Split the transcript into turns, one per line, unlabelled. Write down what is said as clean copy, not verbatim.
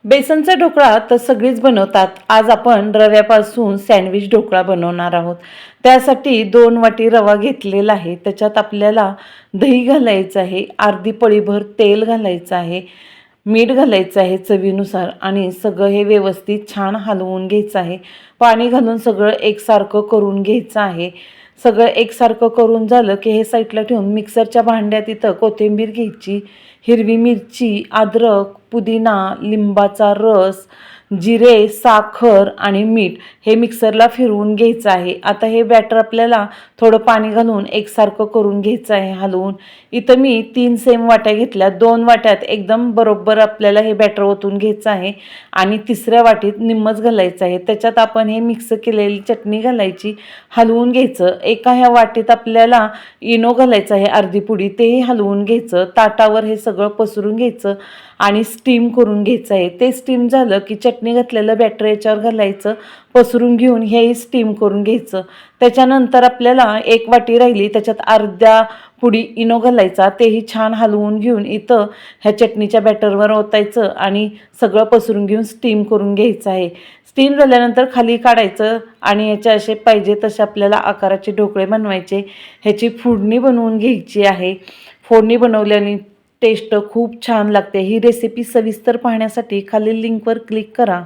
बेसनचा ढोकळा तर सगळीच बनवतात. आज आपण रव्यापासून सँडविच ढोकळा बनवणार आहोत. त्यासाठी 2 वाटी रवा घेतलेला आहे. त्याच्यात आपल्याला दही घालायचं आहे, अर्धी पळीभर तेल घालायचं आहे, मीठ घालायचं आहे चवीनुसार आणि सगळं हे व्यवस्थित छान हलवून घ्यायचं आहे. पाणी घालून सगळं एकसारखं करून घ्यायचं आहे. सगळं एकसारखं करून झालं की हे साईडला ठेवून मिक्सरच्या भांड्यात इथं कोथिंबीर घ्यायची, हिरवी मिरची, अद्रक, पुदिना, लिंबाचा रस, जिरे, साखर आणि मीठ हे मिक्सरला फिरवून घ्यायचं आहे. आता हे बॅटर आपल्याला थोडं पाणी घालून एकसारखं करून घ्यायचं आहे हलवून. इथं मी 3 सेम वाट्या घेतल्या. 2 वाट्यात एकदम बरोबर आपल्याला हे बॅटर ओतून घ्यायचं आहे आणि तिसऱ्या वाटीत निम्मच घालायचं आहे. त्याच्यात आपण हे मिक्स केलेली चटणी घालायची, हलवून घ्यायचं. एका ह्या वाटीत आपल्याला इनो घालायचं आहे अर्धी पुडी, तेही हलवून घ्यायचं. ताटावर हे सगळं पसरून घ्यायचं आणि स्टीम करून घ्यायचं आहे. ते स्टीम झालं की चटणी घातलेलं बॅटर याच्यावर घालायचं, पसरून घेऊन हेही स्टीम करून घ्यायचं. त्याच्यानंतर आपल्याला 1 वाटी राहिली त्याच्यात अर्ध्या पुडी इनो घालायचा, तेही छान हलवून घेऊन इथं ह्या चटणीच्या बॅटरवर ओतायचं आणि सगळं पसरून घेऊन स्टीम करून घ्यायचं आहे. स्टीम झाल्यानंतर खाली काढायचं आणि याचे असे पाहिजे तसे आपल्याला आकाराचे ढोकळे बनवायचे. ह्याची फोडणी बनवून घ्यायची आहे. फोडणी बनवल्याने टेस्ट खूप छान लागते. ही रेसिपी सविस्तर पाहण्यासाठी खालील लिंकवर क्लिक करा.